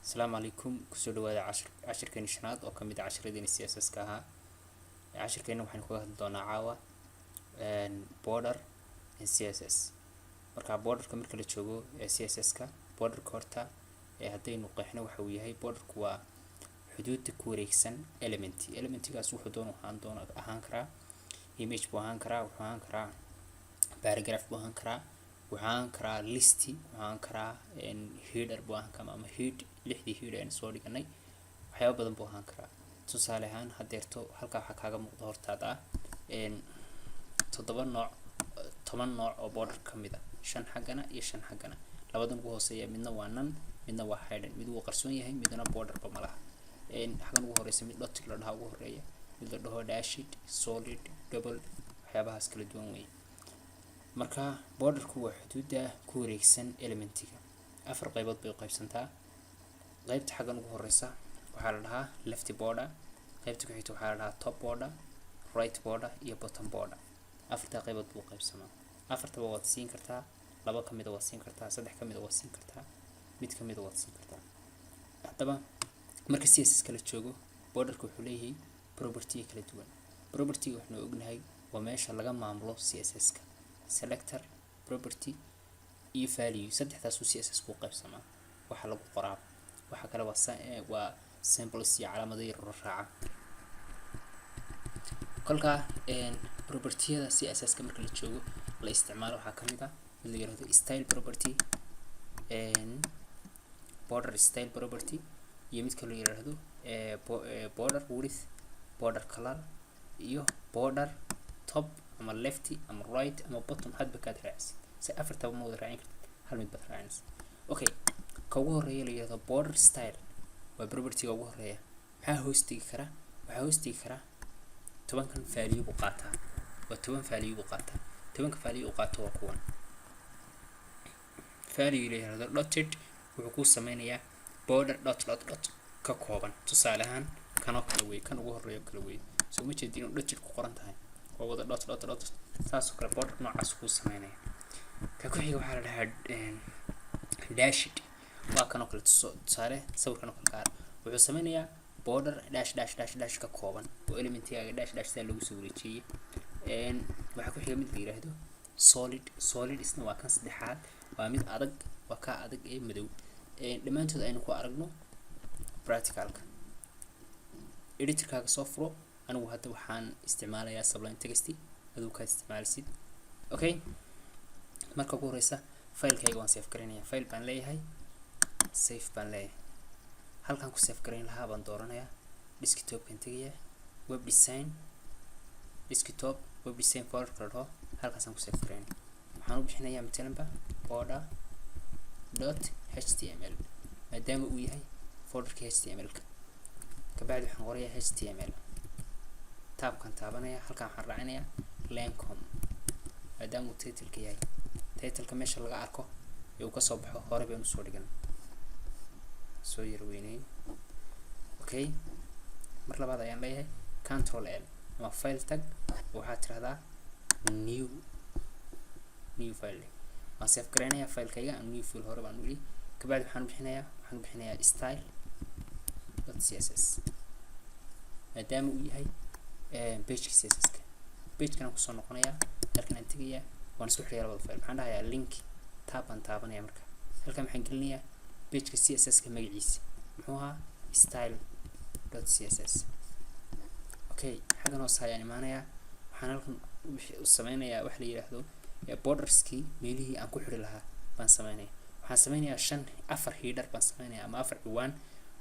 السلام عليكم كسر دواء عشر كنيشنات أو كم عشر دين CSS كها عشر كنا وحنا كوه دونا عاوة border CSS مركب border كمل كل تشوفه CSS كا border كورتا هدين نقحنا وحويه هاي border كوا حدود كوريكسن element كاس وحدون وحان دون أهانكرا image بوهانكرا وحانكرا paragraph بوهانكرا وحانكرا listy وحانكرا header بوهانكرا أما head لحدي header إن صوري كناي وحياة بدن بوهانكرا تصالحان هديرتو هلكا حكاجة مقدار تادا إن تضمن نوع ثمان نوع أو border كميدا شن حقنا يشن حقنا لابدن جوهسية منا وانن منا واحد مدو قرصوني هاي مدنا border بملا إن حقنا جوهريس مد لوت كلا ده جوهرية مد ده داشيت solid double حياة بحث كل دوامي مركا border كوا حدود كوريكسن elementiga أفرق قيبض بقيبسنتا قيبت حقنا جوهريسا وحالها left border قيبت كحيتو حالها top border right border iyo bottom border afarta qaybood buu qaybsamaa afarta waad siin kartaa laba kamid waad siin kartaa saddex kamid waad siin kartaa mid kamid waad siin kartaa hadaba marka CSS kala joogo borderku wuxuu leeyahay property kala duwan property waxnu ognahay waa meesha laga maamulo CSS ka selector property iyo value saddexdaas uu CSS ku qaybsamaa waxa lagu qoraa waxa kale waa symbols iyo calaamado yar oo raaca kolka property-da CSS ka marka la joogo la isticmaalo waxa kamid ah mid la yiraahdo style property border style property iyo mid kale la yiraahdo border width border color iyo border top ama left ama right ama bottom hadba ka raacsi si afarta ma wada raacin kartid hal mid bad raacin okay ka ugu horeeya la yiraahdo border style waa property-ga ugu horeeya waxa hoostigi kara tobankan value u qaataa waa toban value u qaataa tobanka value u qaato waa kuwan value leeyahay dotted wuxuu ku sameynayaa border dot ka kooban tusaale ahaan kanoo kala weey kan ugu horeeyo kala weey soo ma jeedin inuu dotted ku qoran tahay waa wada dot saas oo kale border noocaas ku sameynaya ka ku xiga waxa la dhahaa dashed waa kanoo kale tusaale sawirkan oo kale gaar wuxuu sameynayaa border dash ka kooban oo elementiga dash sida lagu soo wareejiyay waxa ku xiga mid la yiraahdo solid isna waa kan saddexaad waa mid adag waa ka adag ee madow dhamaantood aynu ku aragno practicalka editor-kaaga soo furo anigu hadda waxaan isticmaalayaa sublime text aduu ka isticmaalsid okay marka ugu horeysa file-kayga waan save gareynayaa file baan leeyahay save baan leeyahay halkan ku save gareyn lahaa baan dooranayaa desktop kan tagaya web design desktop web design folder kala halkaas aan ku save gareyn waxaan u bixinayaa matalanba border.html maadaama uu yahay folderka html ka bacdi waxaan qorayaa html tabkan taabanaya halkan waxaan raacinayaa lancome maadaama uu title-ka yahay title-ka meesha laga arko uu ka soo baxo hore baan u soo dhigan soo yarweynay okay mar labaad ayaan leeyahay control L ama file tag waxa tirahdaa new file waan save gareynayaa file-kayga aan new file hore baan u leeyahay ka bacdi waxaan bixinayaa style.css maadaama uu yahay page CSS ka page-kan ku soo noqonayaa halkan aan tagayaa waan isku xiriyaa labada file waxaan dhahayaa link tab aan taabanaya marka halkan waxaan gelinayaa page CSS ka magaciisa muxuu ahaa style.css okay xagan hoos ayaan imaanayaa waxaan halkan u sameynayaa wax la yiraahdo borderski meelihii aan ku xiri lahaa baan sameynayaa waxaan sameynayaa afar header baan sameynayaa ama afar ciwaan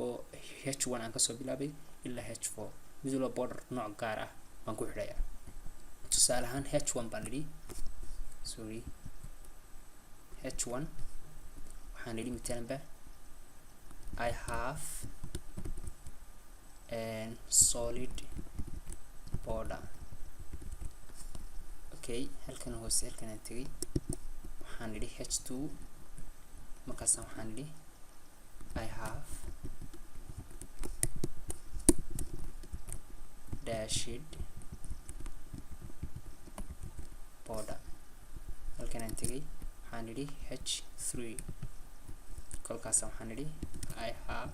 oo h1 aan ka soo bilaabay ilaa h4 mid walba border nooc gaar ah baan ku xirayaa tusaale ahaan h1 baan lidhi h1 waxaan lidhi matalanba I have a solid border okay halkan hoose halkan aan tagay waxaan lidhi h2 markaas waxaan lidhi I have dashed border halkan aan tagay waxaan lidhi h3 kolkaas waxaan lidhi I have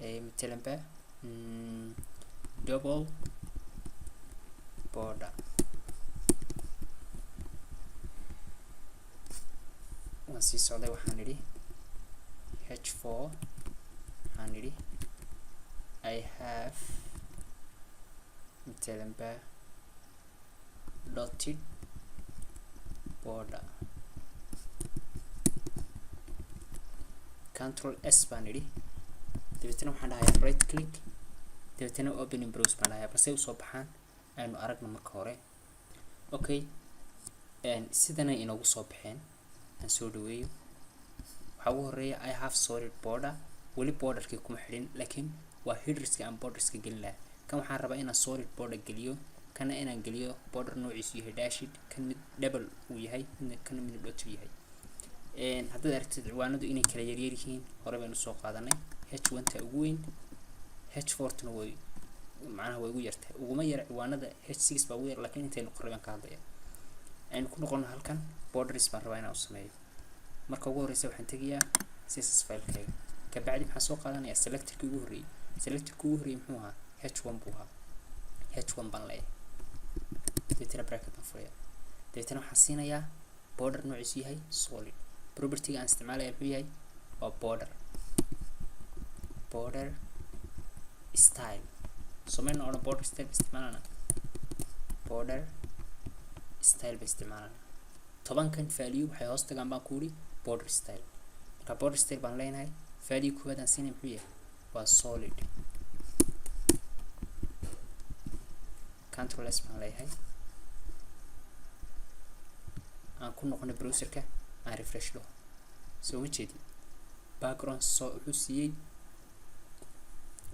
مثلا بقى double border وانسي سعودي وحانري h4 حانري I have مثلا بقى dotted border control s بانري دبتنا waxaan dhahayaa right click دبتنا open in browse baan dhahayaa balse usoo baxaan aynu aragno marka hore okay sidana inoogu soo baxeen aan soo dhaweeyo waxa ugu horeeya I have solid border weli borderkii kuma xidhin laakiin waa headerska aan borderska gelin lahaa kan waxaan rabaa inaan solid border geliyo kana inaan geliyo border noociisu yahay dashed kan mid double uu yahay kan mid dot yahay haddaad aragtid ciwaanadu inay kala yaryar yihiin hore baynu soo qaadanay h1 ta ugu weyn h4 tana way macnaha way ugu yartay uguma yar ciwaanada h6 baa ugu yar laakiin intaynu qorayaan ka hadlaya aynu ku noqono halkan borders baan rabaa inaan u sameeyo marka ugu horeysa waxaan tegayaa css file-kayga ka bacdi waxaan soo qaadanayaa selector-kii ugu horreeyay selector-kii ugu horreeyay muxuu ahaa h1 buu ahaa h1 baan leeyahay deetana bracket baan furaya deetana waxaan siinayaa border noociisu yahay solid property-ga aan isticmaalaya muxuu yahay waa border style somayna odhan border style isticmaalana border style ba isticmaalana tobankan value waxay hoos tagaan baan ku yidhi border style marka border style baan leenahay value koowaad aan siinay muxuu yahay waa solid control s baan leeyahay aan ku noqono browserka aan refresh dhaho soo ma jeedin background soo wuxuu siiyey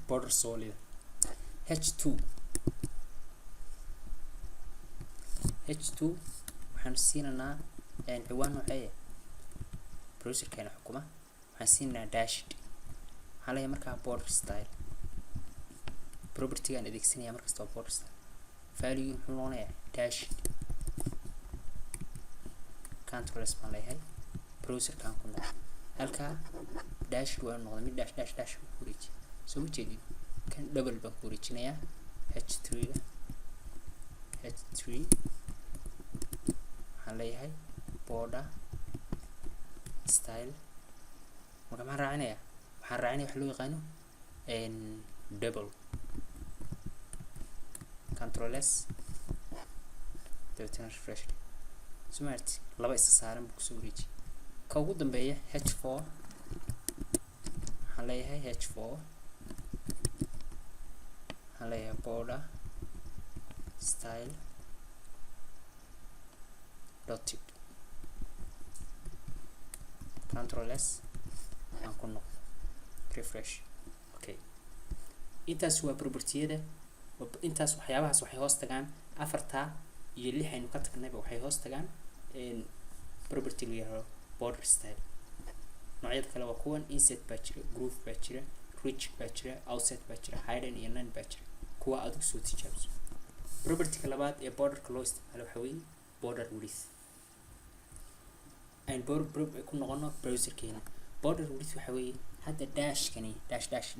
border solid h2 waxaan siinaynaa ciwaan noocee browserkeena xukuma waxaan siinaynaa dashed waxaan leeyahay markaa border style property-gaan adeegsanaya markasta waa border style value muxuu noqonayaa dashed control s baan leeyahay browserkaan ku noqo halkaa dashed waa noqda mid dash ku wareeji soo ma jeedin kan double baan ku wareejinayaa h3 waxaan leeyahay border style marka maxaan raacinayaa wax loo yaqaano double control s dabeetana refresh smart laba isa saaran buu kusoo wareeji ka ugu dambeeya h4 waxaan leeyahay waxaan leeyahay border style dotted control s aan ku noqdo refresh okay intaas waa property-yada intaas waxyaabahaas waxay hoos tagaan afarta iyo 6 aynu ka tagnayba waxay hoos tagaan property la yiraahdo border style noocyada kale waa kuwan insert baa jira groove baa jira rich baa jira outset baa jira hidden iyo none baa jira kuwa aad soo tijaabiso property-ka labaad ee border-ka loo isticmaalo waxa weeye border width and border ku noqono browser-keena border width waxa weeye hadda dash-kani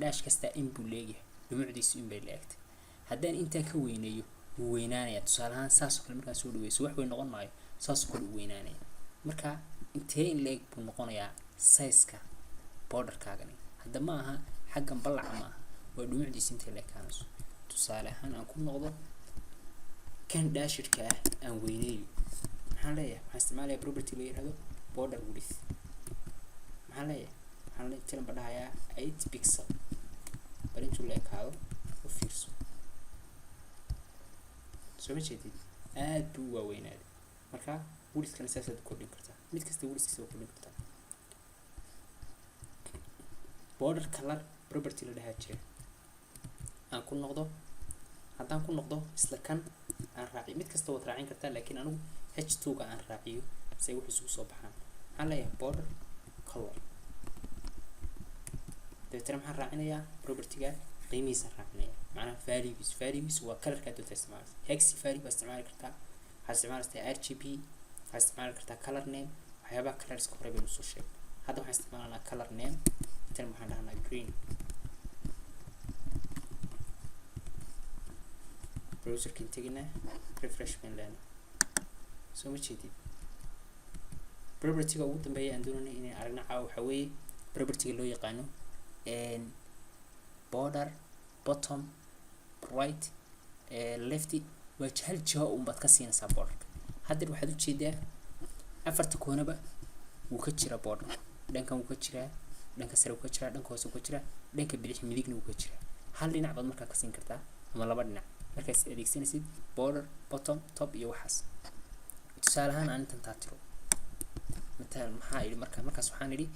dash kasta in buu leeyahay dhumucdiisu in bay leegtay haddaan intaa ka weynayo wuu weynaanaya tusaale ahaan saas oo kale markaan soo dhaweyso wax way noqon maayo saas oo kale wuu weynaanaya marka intee in leeg buu noqonayaa size-ka border-kaagani hadda ma aha xaggan ballaca ma aha waa dhumucdiisa intee leekaanayso tusaale ahaan aan ku noqdo kan dashirka ah aan weyneeyo maxaan leeyahay waxaan isticmaalayaa property la yiraahdo border width maxaan leeyahay tiran ba dhahayaa 8 pixel bal intuu la ekaado u fiirso soo ma jeedid aad buu waaweynaaday marka width-kana saasaad u kordhin kartaa mid kasta width-kiisa u kordhin kartaa border color property la dhahaa jira aan ku noqdo haddaan ku noqdo isla kan aan raaciyo mid kasta waad raacin kartaa laakiin anigu h2-ga aan raaciyo si ay wax isugu soo baxaan waxaan leeyahay border color dabeetana maxaan raacinayaa property-ga qiimihiisaan raacinaya macnaha values waa color-kaa doonta isticmaalaysa hex value baa isticmaali kartaa waxaad isticmaalaysaa RGB waxaad isticmaali kartaa color name waxyaabaha colorska hore baynu soo sheegay hadda waxaan isticmaalanaa color name intan waxaan dhahnaa green browserkin tegina refresh baan leena soo ma jeedid property-ga ugu dambeeya aan doonayna inaan aragno caawa waxaa weeye property-ga loo yaqaano border bottom right lefty waa hal jiho unbaad ka siinaysaa borderka hadda waxaad ujeedaa afarta koonaba wuu ka jiraa border dhankan wuu ka jiraa dhanka sare wuu ka jiraa dhanka hoose wuu ka jiraa dhanka bidix midigna wuu ka jiraa hal dhinac baad markaa ka siin kartaa ama laba dhinac markaas adeegsanaysid border bottom top iyo waxaas tusaale ahaan aan intan taatiro مثلا maxaa idhi markaas waxaan idhi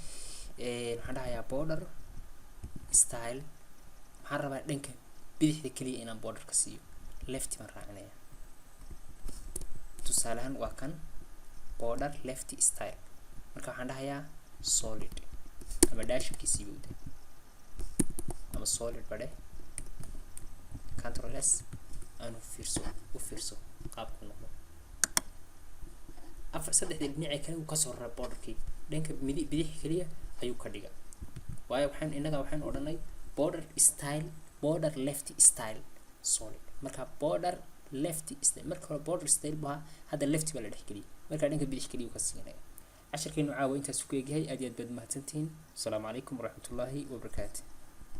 waxaan dhahayaa border style waxaan rabaa dhanka bidixda kaliya inaan border ka siiyo left baan raacinaya tusaale ahaan waa kan border left style marka waxaan dhahayaa solid ama dashkiisii buu ama solid bade control s aanu fiirso qaabku noqdo afar saddexda dhinac kale uu ka soo raray borderkii dhanka bidix kaliya ayuu ka dhiga waayo waxaan odhanay border style border left style solid marka border left style marka hore border style baa hadda left baa la dhex geliyay marka dhanka bidix kaliya ka siinaya casharkeenu caawa intaas ku eegyahay aad iyo aad baad mahadsantihiin assalaamu calaykum waraxmatullaahi wabarakaatuh